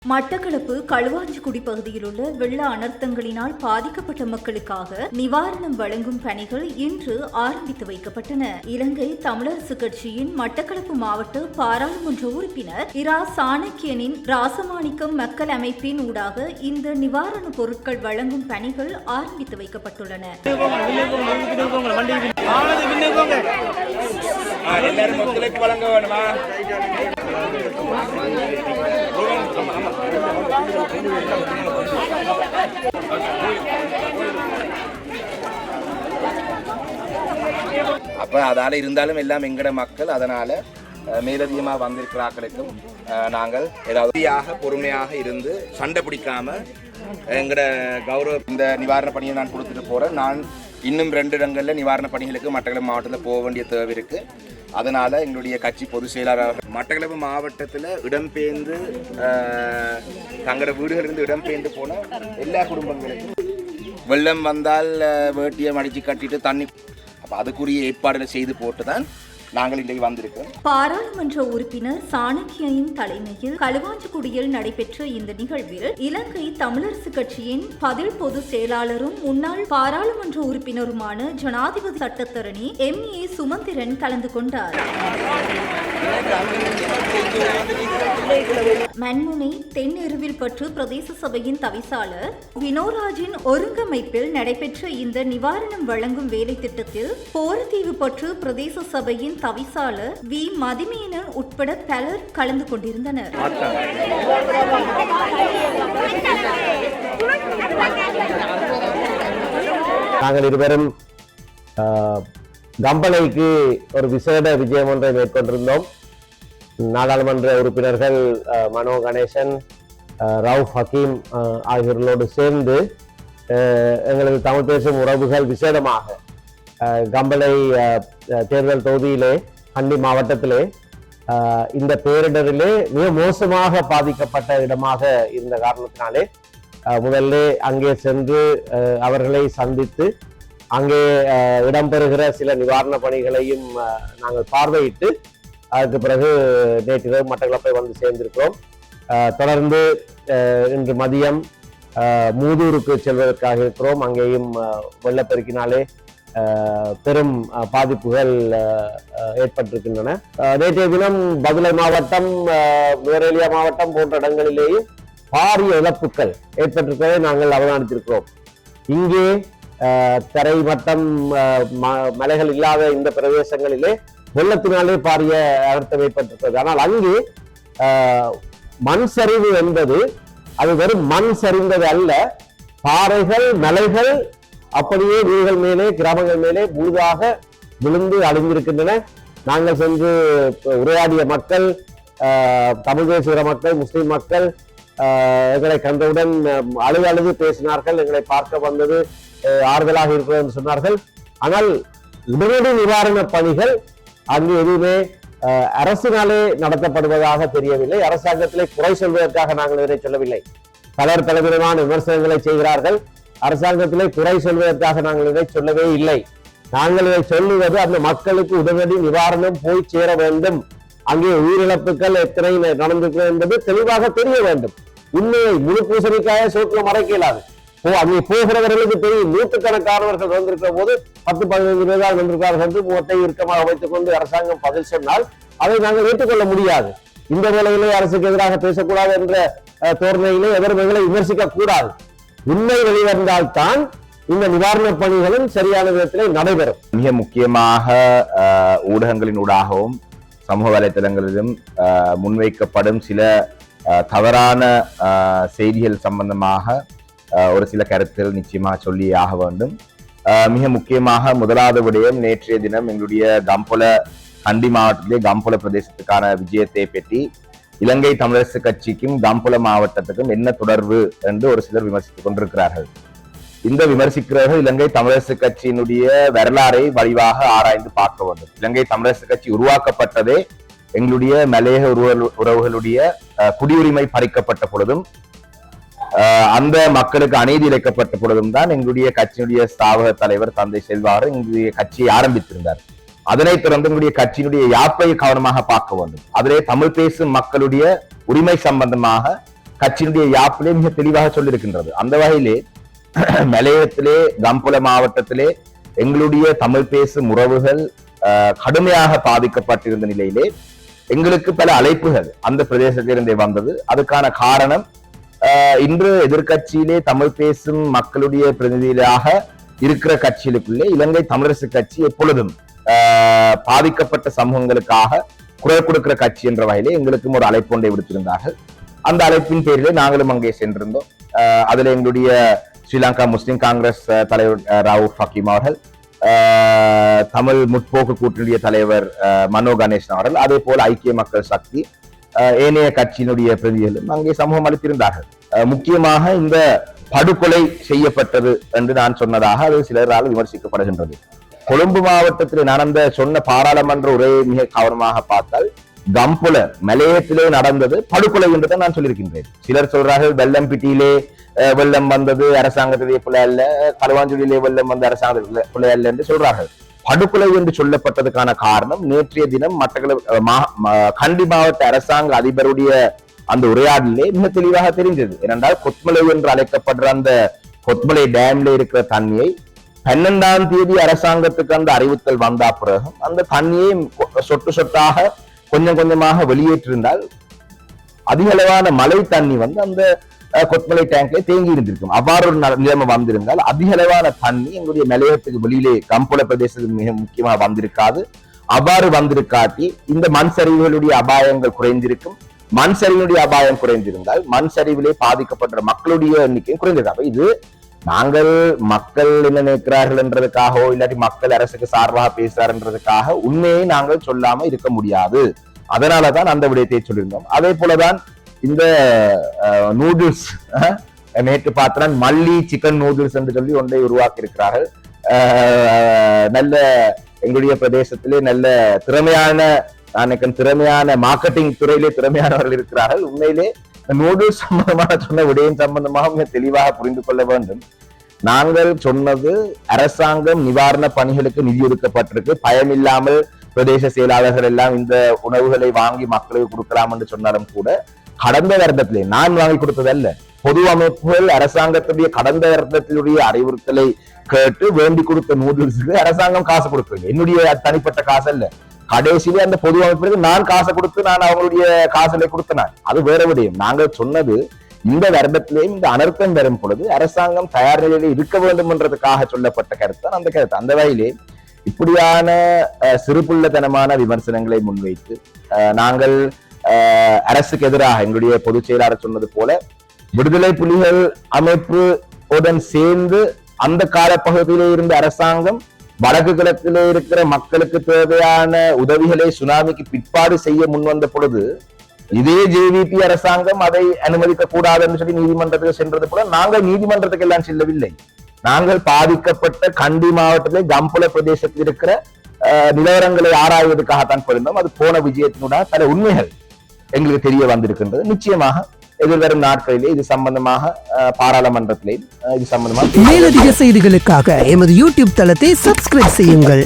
மட்டக்களப்பு களுவாஞ்சிக்குடி பகுதியில் உள்ள வெள்ள அனர்த்தங்களினால் பாதிக்கப்பட்ட மக்களுக்காக நிவாரணம் வழங்கும் பணிகள் இன்று ஆரம்பித்து வைக்கப்பட்டன. இலங்கை தமிழரசு கட்சியின் மட்டக்களப்பு மாவட்ட பாராளுமன்ற உறுப்பினர் இரா சாணக்கியனின் ராசமாணிக்கம் மக்கள் அமைப்பின் ஊடாக இந்த நிவாரணப் பொருட்கள் வழங்கும் பணிகள் ஆரம்பித்து வைக்கப்பட்டுள்ளன. அப்ப அதால இருந்தாலும் எல்லாம் எங்கட மக்கள் அதனால மேலதிகமாக வந்திருக்கிறார்களுக்கும் நாங்கள் ஏதாவது பொறுமையாக இருந்து சண்டை பிடிக்காம எங்கட கௌரவ இந்த நிவாரண பணியை நான் கொடுத்துட்டு போறேன். நான் இன்னும் 2 இடங்கள்ல நிவாரண பணிகளுக்கு மட்டக்களப்பு மாவட்டத்தில் போக வேண்டிய தேவை இருக்கு. அதனால எங்களுடைய கட்சி பொதுச் செயலாளர் மட்டக்களப்பு மாவட்டத்தில் இடம்பெயர்ந்து தங்களோட வீடுகளிலிருந்து இடம்பெயர்ந்து போன எல்லா குடும்பங்களுக்கும் வெள்ளம் வந்தால் வேட்டியை மடிச்சு கட்டிட்டு தண்ணி அதுக்குரிய ஏற்பாடுகளை செய்து போட்டுதான் நாங்கள் இன்றைக்கு வந்திருக்கோம். பாராளுமன்ற உறுப்பினர் சாணக்கியின் தலைமையில் களுவாஞ்சிக்குடியில் நடைபெற்ற இந்த நிகழ்வில் இலங்கை தமிழரசு கட்சியின் பதில் பொதுச் செயலாளரும் முன்னாள் பாராளுமன்ற உறுப்பினருமான ஜனாதிபதி சட்டத்தரணி MA சுமந்திரன் கலந்து கொண்டார். மண்முனை தென்னெருவில்பற்று பிரதேச சபையின் தவிசாளர் வினோராஜின் ஒருங்கமைப்பில் நடைபெற்ற இந்த நிவாரணம் வழங்கும் வேலை திட்டத்தில் போரதீவு பற்று பிரதேச சபையின் தவிசாளர் வி மதிமேனன் உட்பட பலர் கலந்து கொண்டிருந்தனர். நாங்கள் இருவரும் கம்பளைக்கு ஒரு விசேட விஜயம் ஒன்றை மேற்கொண்டிருந்தோம். நாடாளுமன்ற உறுப்பினர்கள் மனோ கணேசன், ரவுஃப் ஹக்கீம் ஆகியோர்களோடு சேர்ந்து எங்களது தமிழ் பேசும் உறவுகள் விசேடமாக கம்பளை தேர்தல் தொகுதியிலே கண்டி மாவட்டத்திலே இந்த பேரிடரிலே மிக மோசமாக பாதிக்கப்பட்ட இடமாக இருந்த காரணத்தினாலே முதல்ல அங்கே சென்று அவர்களை சந்தித்து அங்கே இடம்பெறுகிற சில நிவாரண பணிகளையும் நாங்கள் பார்வையிட்டு அதுக்கு பிறகு நேற்றிரவு மட்டக்களப்பை வந்து சேர்ந்திருக்கிறோம். தொடர்ந்து இன்று மதியம் மூதூருக்கு செல்வதற்காக இருக்கிறோம். அங்கேயும் வெள்ளப்பெருக்கினாலே பெரும் பாதிப்புகள் ஏற்பட்டிருக்கின்றன. நேற்றைய தினம் பதுளை மாவட்டம், நுவரெலியா மாவட்டம் போன்ற இடங்களிலேயும் பாரிய இழப்புகள் ஏற்பட்டிருப்பதை நாங்கள் அவதானித்திருக்கிறோம். இங்கே தரை மட்டம் மலைகள் இல்லாத இந்த பிரதேசங்களிலே வெள்ளத்தினாலே பாரிய அனர்த்தம் ஏற்பட்டிருக்கிறது. ஆனால் அங்கே மண் சரிவு என்பது அது வெறும் மண் சரிந்தது அல்ல, பாறைகள் மலைகள் அப்படியே வீடுகள் மேலே கிராமங்கள் மேலே முழுதாக விழுந்து அழிந்திருக்கின்றன. நாங்கள் சென்று உரையாடிய மக்கள், தமிழ் தேசிய மக்கள், முஸ்லிம் மக்கள் எங்களை கண்டவுடன் அழுது பேசினார்கள். எங்களை பார்க்க வந்தது ஆறுதலாக இருக்கிறது என்று சொன்னார்கள். ஆனால் உடனடி நிவாரண பணிகள் அங்கு எதுவுமே அரசினாலே நடத்தப்படுவதாக தெரியவில்லை. அரசாங்கத்திலே குறை சொல்வதற்காக நாங்கள் இதனை சொல்லவில்லை. பலர் பலவிதமான விமர்சனங்களை செய்கிறார்கள். அரசாங்கத்திலே குறை சொல்வதற்காக நாங்கள் இதை சொல்லவே இல்லை. நாங்கள் இதை சொல்லுவது அந்த மக்களுக்கு உடனடி நிவாரணம் போய் சேர வேண்டும். அங்கே உயிரிழப்புகள் எத்தனை நடந்திருக்கிறது என்பது தெளிவாக தெரிய வேண்டும். உண்மையை முழு பூசணிக்காக சோக்கில் மறைக்க இயலாது. அங்கே போகிறவர்களுக்கு தெரியும். நூற்றுக்கணக்கானவர்கள் வந்திருக்கிற போது 10-15 பேர்கள் வந்திருக்கிறார்கள் என்று முகத்தை இறுக்கமாக வைத்துக் கொண்டு அரசாங்கம் பதில் சொன்னால் அதை நாங்கள் ஏற்றுக்கொள்ள முடியாது. இந்த வேளையிலே அரசுக்கு எதிராக பேசக்கூடாது என்ற தோரணையிலே எவரும் எங்களை விமர்சிக்க கூடாது. உண்மை வெளிவந்தால்தான் இந்த நிவாரண பணிகளும் சரியான விதத்திலே நடைபெறும். மிக முக்கியமாக ஊடகங்களின் ஊடாகவும் சமூக வலைத்தளங்களிலும் முன்வைக்கப்படும் சில தவறான செய்திகள் சம்பந்தமாக ஒரு சில கருத்துகள் நிச்சயமாக சொல்லி ஆக வேண்டும். மிக முக்கியமாக முதலாவது விடயம், நேற்றைய தினம் எங்களுடைய கண்டி மாவட்டத்திலே கம்புல பிரதேசத்துக்கான விஜயத்தை பற்றி இலங்கை தமிழரசு கட்சிக்கும் கம்புல மாவட்டத்துக்கும் என்ன தொடர்பு என்று ஒரு சிலர் விமர்சித்துக் கொண்டிருக்கிறார்கள். இந்த விமர்சிக்கிறவர்கள் இலங்கை தமிழரசு கட்சியினுடைய வரலாறை வடிவாக ஆராய்ந்து பார்க்க வேண்டும். இலங்கை தமிழரசு கட்சி உருவாக்கப்பட்டதே எங்களுடைய மலையக உறவுகளுடைய குடியுரிமை பறிக்கப்பட்ட பொழுதும் அந்த மக்களுக்கு அநீதி இழைக்கப்பட்ட பொழுதும் தான் எங்களுடைய கட்சியினுடைய ஸ்தாபக தலைவர் தந்தை செல்வாறு எங்களுடைய கட்சியை ஆரம்பித்திருந்தார். அதனைத் தொடர்ந்து எங்களுடைய கட்சியினுடைய யாப்பை கவனமாக பார்க்க வேண்டும். அதிலே தமிழ் பேசும் மக்களுடைய உரிமை சம்பந்தமாக கட்சியினுடைய யாப்பிலே மிக தெளிவாக சொல்லியிருக்கின்றது. அந்த வகையிலே மலையத்திலே கம்புல மாவட்டத்திலே எங்களுடைய தமிழ் பேசும் உறவுகள் கடுமையாக பாதிக்கப்பட்டிருந்த நிலையிலே எங்களுக்கு பல அழைப்புகள் அந்த பிரதேசத்திலிருந்தே வந்தது. அதுக்கான காரணம் இன்று எதிர்கட்சியிலே தமிழ் பேசும் மக்களுடைய பிரதிநிதியாக இருக்கிற கட்சிகளுக்குள்ளே இலங்கை தமிழரசு கட்சி எப்பொழுதும் பாதிக்கப்பட்ட சமூகங்களுக்காக குரல் கொடுக்கிற கட்சி என்ற வகையிலே எங்களுக்கும் ஒரு அழைப்பு ஒன்றை விடுத்திருந்தார்கள். அந்த அழைப்பின் பேரிலே நாங்களும் அங்கே சென்றிருந்தோம். அதுல எங்களுடைய ஸ்ரீலங்கா முஸ்லிம் காங்கிரஸ் தலைவர் ரவுஃப் ஹக்கீம் அவர்கள், தமிழ் முற்போக்கு கூட்டணிய தலைவர் மனோ கணேசன் அவர்கள், அதே போல ஐக்கிய மக்கள் சக்தி ஏனைய கட்சியினுடைய பிரதிகளும் அங்கே சமூகம் அளித்திருந்தார்கள். முக்கியமாக இந்த படுகொலை செய்யப்பட்டது என்று நான் சொன்னதாக அது சிலரால் விமர்சிக்கப்படுகின்றது. கொழும்பு மாவட்டத்தில் நடந்த சொன்ன பாராளுமன்ற உரையை மிக கவனமாக பார்த்தால் கம்புல மலையத்திலே நடந்தது படுகொலை என்றுதான் நான் சொல்லியிருக்கின்றேன். சிலர் சொல்றார்கள் வெள்ளம்பிட்டியிலே வெள்ளம் வந்தது அரசாங்கத்திலே பிள்ளை அல்ல, களுவாஞ்சுடியிலே வெள்ளம் வந்த அரசாங்கத்திலே பிள்ளை அல்ல என்று சொல்றார்கள். படுகொலை என்று சொல்லப்பட்டதுக்கான காரணம் நேற்றைய தினம் கண்டி மாவட்ட அரசாங்க அதிபருடைய அந்த உரையாடலே மிக தெளிவாக தெரிஞ்சது. ஏனென்றால் கொத்மலை என்று அழைக்கப்படுற அந்த கொத்மலை டேம்ல இருக்கிற தண்ணியை 12ஆம் தேதி அரசாங்கத்துக்கு அந்த அறிவித்தல் வந்த பிறகு அந்த தண்ணியை சொட்டு சொட்டாக கொஞ்சம் கொஞ்சமாக வெளியேற்றிருந்தால் அதிக அளவான மழை தண்ணி அந்த கொத்மலை டேங்க்ல தேங்கி இருந்திருக்கும். அவ்வாறு ஒரு நிலைமை வந்திருந்தால் அதிக அளவான தண்ணி எங்களுடைய மலையத்துக்கு வெளியிலே கம்புல பிரதேசத்துக்கு மிக முக்கியமாக வந்திருக்காது. அவ்வாறு வந்திருக்காட்டி இந்த மண் சரிவுகளுடைய அபாயங்கள் குறைந்திருக்கும். மண் சரிவினுடைய அபாயம் குறைந்திருந்தால் மண் சரிவிலே பாதிக்கப்படுற மக்களுடைய எண்ணிக்கையும் குறைந்திருக்காங்க. இது நாங்கள் மக்கள் என்ன நினைக்கிறார்கள் என்றதுக்காகவோ இல்லாட்டி மக்கள் அரசுக்கு சார்பாக பேசுறாருன்றதுக்காக உண்மையை நாங்கள் சொல்லாம இருக்க முடியாது. அதனாலதான் அந்த விடயத்தை சொல்லியிருந்தோம். அதே போலதான் இந்த நூடுல்ஸ் நேற்று பார்த்தா மல்லி சிக்கன் நூடுல்ஸ் என்று சொல்லி ஒன்றை உருவாக்கி இருக்கிறார்கள். நல்ல எங்களுடைய பிரதேசத்திலே நல்ல திறமையான மார்க்கெட்டிங் துறையிலே திறமையானவர்கள் இருக்கிறார்கள். உண்மையிலே நூடுல்ஸ் சம்பந்தமாக சொன்ன விடயம் சம்பந்தமாக மிக தெளிவாக புரிந்து கொள்ள வேண்டும். நாங்கள் சொன்னது அரசாங்கம் நிவாரண பணிகளுக்கு நிதி ஒதுக்கப்பட்டிருக்கு, பயமில்லாமல் பிரதேச செயலாளர்கள் எல்லாம் இந்த உணவுகளை வாங்கி மக்களுக்கு கொடுக்கலாம் என்று சொன்னாலும் கூட கடந்த வருடத்திலே நான் வாங்கி கொடுத்ததல்ல, பொது அமைப்புகள் அரசாங்கத்துடைய கடந்த வருடத்தினுடைய அறிவுறுத்தலை கேட்டு வேண்டி கொடுத்த நூடுல்ஸுக்கு அரசாங்கம் காசு கொடுக்கல. என்னுடைய தனிப்பட்ட காசு அல்ல, கடைசியிலே அந்த பொது அமைப்புகளுக்கு நான் காசை கொடுத்து நான் அவங்களுடைய காசுகளை கொடுத்தேன். அது வேற விடயம். நாங்கள் சொன்னது இந்த வருடத்திலேயும் இந்த அனர்த்தம் வரும் பொழுது அரசாங்கம் தயார் நிலையில இருக்க வேண்டும் என்றதுக்காக சொல்லப்பட்ட கருத்து தான் அந்த கருத்து. அந்த வகையிலே இப்படியான சிறுபுள்ளத்தனமான விமர்சனங்களை முன்வைத்து நாங்கள் அரசுக்கு எதிராக எங்களுடைய பொதுச் செயலாளர் சொன்னது போல விடுதலை புலிகள் அமைப்பு உடன் சேர்ந்து அந்த காலப்பகுதியிலே இருந்த அரசாங்கம் வடக்கு கிழக்கிலே இருக்கிற மக்களுக்கு தேவையான உதவிகளை சுனாமிக்கு பிற்பாடு செய்ய முன்வந்த பொழுது இதே ஜேவிபி அரசாங்கம் அதை அனுமதிக்க கூடாது என்று சொல்லி நீதிமன்றத்துக்கு சென்றது போல நாங்கள் நீதிமன்றத்துக்கு எல்லாம் செல்லவில்லை. நாங்கள் பாதிக்கப்பட்ட கண்டி மாவட்டத்திலே கம்புல பிரதேசத்தில் இருக்கிற நிலவரங்களை ஆராய்வதற்காகத்தான் போயிருந்தோம். அது போன விஜயத்தினுடைய பல உண்மைகள் எங்களுக்கு தெரிய வந்திருக்கின்றது. நிச்சயமாக எதிர்வரும் நாட்களிலே இது சம்பந்தமாக பாராளுமன்றத்திலே இது சம்பந்தமாக மேலதிக செய்திகளுக்காக எமது யூடியூப் தளத்தை சப்ஸ்கிரைப் செய்யுங்கள்.